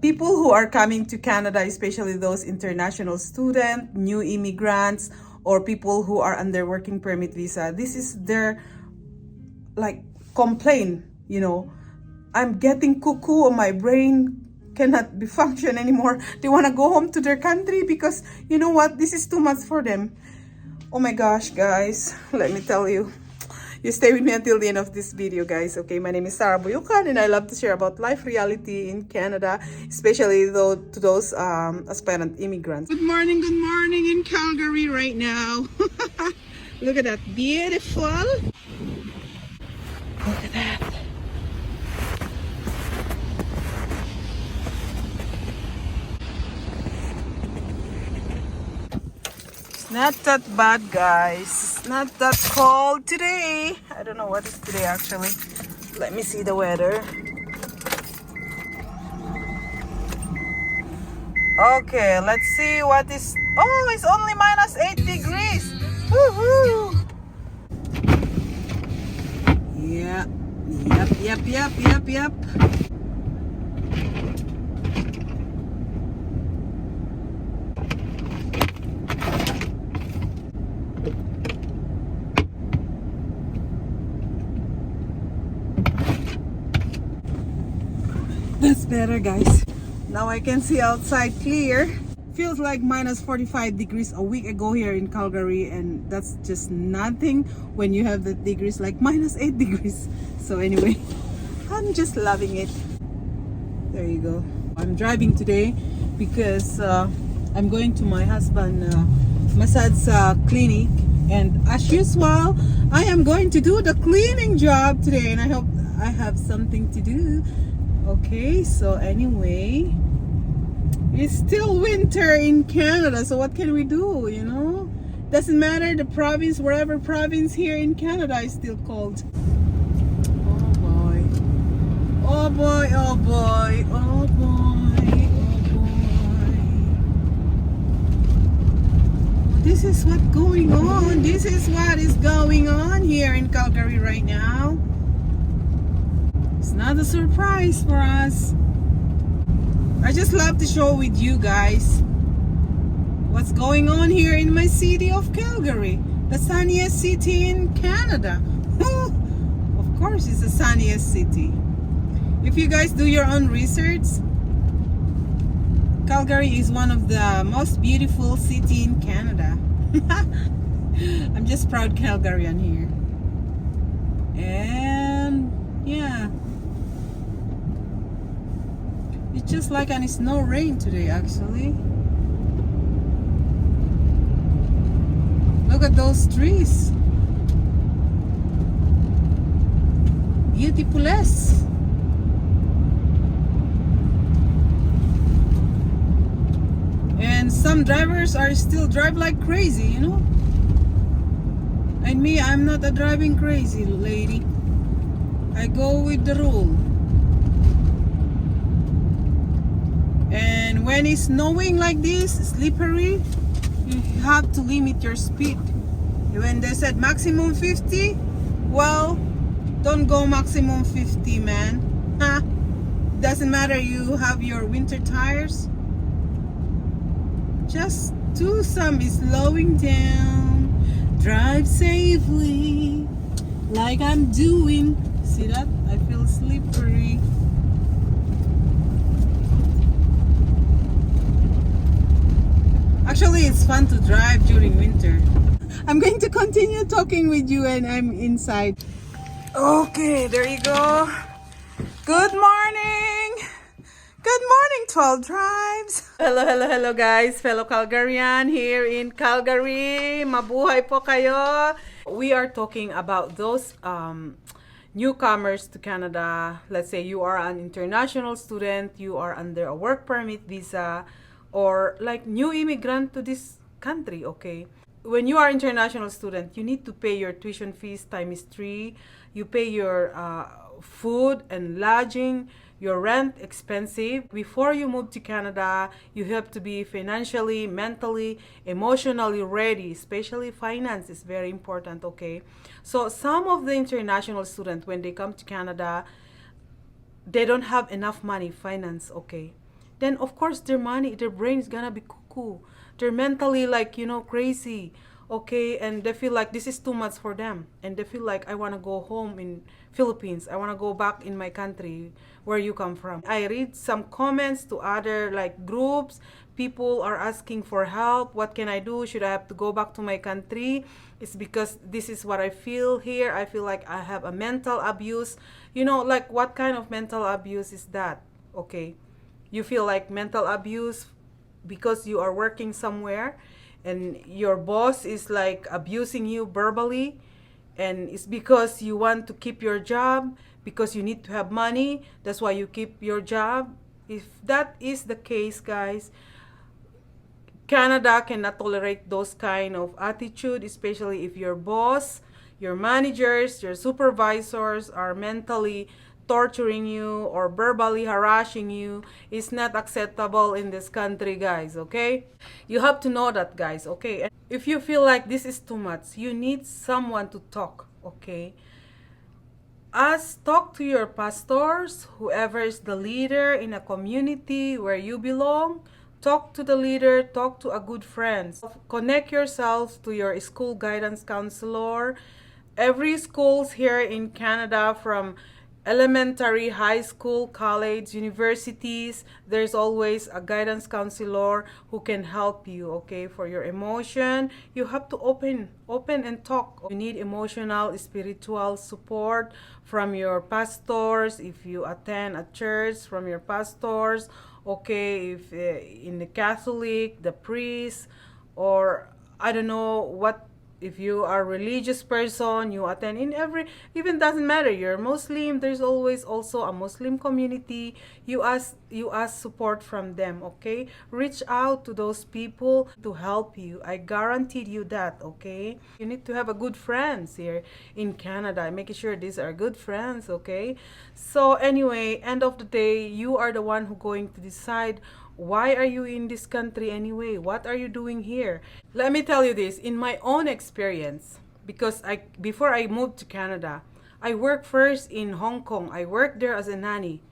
people who are coming to Canada, especially those international students, new immigrants, or people who are under working permit visa, this is their like complaint, you know. I'm getting cuckoo, or my brain cannot be function anymore. They want to go home to their country because you know what, this is too much for them. Oh my gosh, guys, let me tell you. You stay with me until the end of this video, guys. Okay, my name is Sarah Buyucan, and I love to share about life reality in Canada, especially though to those aspirant immigrants. Good morning in Calgary right now. Look at that, beautiful. Look at that. Not that bad, guys. It's not that cold today. I don't know what is today actually. Let me see the weather. Okay, let's see what is. Oh, it's only minus 8 degrees. Woohoo! Yeah. Yep. That's better, guys. Now I can see outside clear. Feels like minus 45 degrees a week ago here in Calgary, and that's just nothing when you have the degrees like minus 8 degrees. So anyway, I'm just loving it. There you go. I'm driving today because I'm going to my husband's massage clinic, and as usual, I am going to do the cleaning job today, and I hope I have something to do. Okay, so anyway, it's still winter in Canada, so what can we do, you know? Doesn't matter the province, wherever province here in Canada is still cold. Oh boy. Oh boy, oh boy, oh boy, oh boy. This is what's going on. This is what is going on here in Calgary right now. It's not a surprise for us. I just love to show with you guys what's going on here in my city of Calgary, the sunniest city in Canada. Of course, it's the sunniest city. If you guys do your own research, Calgary is one of the most beautiful city in Canada. I'm just proud Calgarian here. And yeah, it's just like and it's no rain today actually. Look at those trees. Beautifulest. And some drivers are still drive like crazy, you know. And me, I'm not a driving crazy lady. I go with the rule. And when it's snowing like this, slippery, you have to limit your speed. When they said maximum 50, well, don't go maximum 50, man. Doesn't matter you have your winter tires. Just do some slowing down. Drive safely, like I'm doing. See that? I feel slippery. Actually, it's fun to drive during winter. I'm going to continue talking with you and I'm inside. Okay, there you go. Good morning. Good morning, 12 tribes. Hello guys, fellow Calgarian here in Calgary. Mabuhay po kayo. We are talking about those newcomers to Canada. Let's say you are an international student, you are under a work permit visa, or like new immigrant to this country, okay? When you are international student, you need to pay your tuition fees times 3. You pay your food and lodging, your rent expensive. Before you move to Canada, you have to be financially, mentally, emotionally ready, especially finance is very important, okay? So some of the international students, when they come to Canada, they don't have enough money, finance, okay? then of course their brain is gonna be cuckoo. They're mentally like, crazy. Okay, and they feel like this is too much for them, and they feel like I want to go home in Philippines, I want to go back in my country where you come from. I read some comments to other like groups. People are asking for help. What can I do? Should I have to go back to my country? It's because this is what I feel here. I feel like I have a mental abuse. Like what kind of mental abuse is that? Okay, you feel like mental abuse because you are working somewhere and your boss is like abusing you verbally, and it's because you want to keep your job, because you need to have money, that's why you keep your job. If that is the case, guys, Canada cannot tolerate those kind of attitude, especially if your boss, your managers, your supervisors are mentally torturing you or verbally harassing you. Is not acceptable in this country, guys, okay? You have to know that, guys, okay? And if you feel like this is too much, you need someone to talk, okay? Talk to your pastors, whoever is the leader in a community where you belong. Talk to the leader, talk to a good friend. Connect yourselves to your school guidance counselor. Every schools here in Canada, from elementary, high school, college, universities, there's always a guidance counselor who can help you, okay? For your emotion, you have to open and talk. You need emotional, spiritual support from your pastors. If you attend a church, from your pastors, okay? If in the Catholic, the priest, or I don't know what, if you are a religious person, you attend in every, even doesn't matter, you're Muslim, there's always also a Muslim community. You ask support from them, okay? Reach out to those people to help you. I guaranteed you that, okay? You need to have a good friends here in Canada, making sure these are good friends, okay? So anyway, end of the day, you are the one who going to decide why are you in this country anyway? What are you doing here? Let me tell you this, in my own experience, because before I moved to Canada, I worked first in Hong Kong. I worked there as a nanny.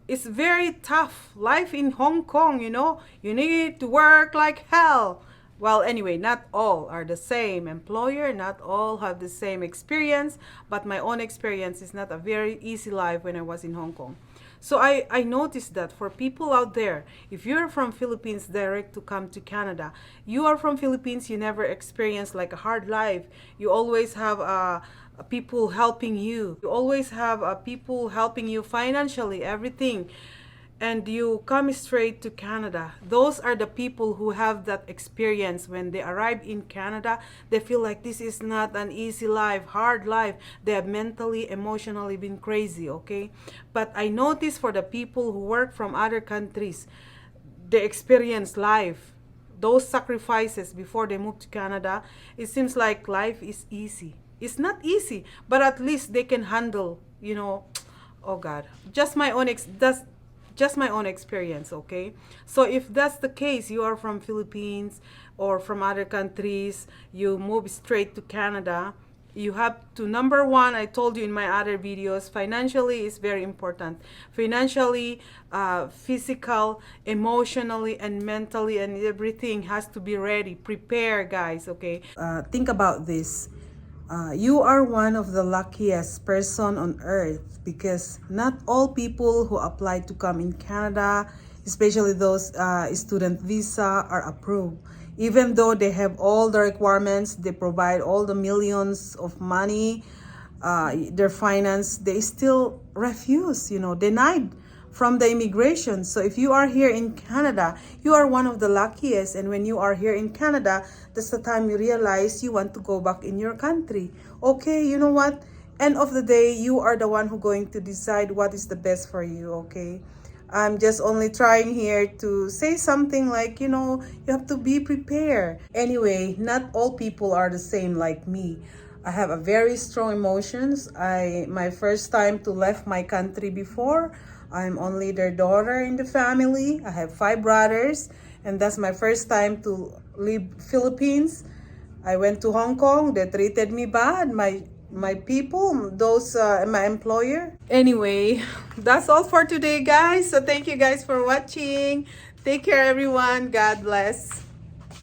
It's very tough life in Hong Kong, You need to work like hell. Well, anyway, not all are the same employer, not all have the same experience, but my own experience is not a very easy life when I was in Hong Kong. So I noticed that for people out there, if you're from Philippines direct to come to Canada, you are from Philippines, you never experience like a hard life. You always have people helping you. You always have people helping you financially, everything. And you come straight to Canada. Those are the people who have that experience. When they arrive in Canada, they feel like this is not an easy life, hard life. They have mentally, emotionally been crazy, okay? But I notice for the people who work from other countries, they experience life, those sacrifices before they move to Canada. It seems like life is easy. It's not easy, but at least they can handle, oh God, just my own experience, okay? So if that's the case, you are from Philippines or from other countries, you move straight to Canada, you have to, number one, I told you in my other videos, financially is very important. Financially, physical, emotionally, and mentally, and everything has to be ready. Prepare, guys, okay? Think about this. You are one of the luckiest person on earth, because not all people who apply to come in Canada, especially those student visa, are approved. Even though they have all the requirements, they provide all the millions of money, their finance, they still refuse, denied from the immigration. So if you are here in Canada, you are one of the luckiest. And when you are here in Canada, that's the time you realize you want to go back in your country. Okay, you know what? End of the day, you are the one who going to decide what is the best for you, okay? I'm just only trying here to say something like, you have to be prepared. Anyway, not all people are the same like me. I have a very strong emotions. My first time to left my country before, I'm only their daughter in the family. I have 5 brothers, and that's my first time to leave Philippines. I went to Hong Kong. They treated me bad. My my people, those my employer. Anyway, that's all for today, guys. So thank you guys for watching. Take care, everyone. God bless.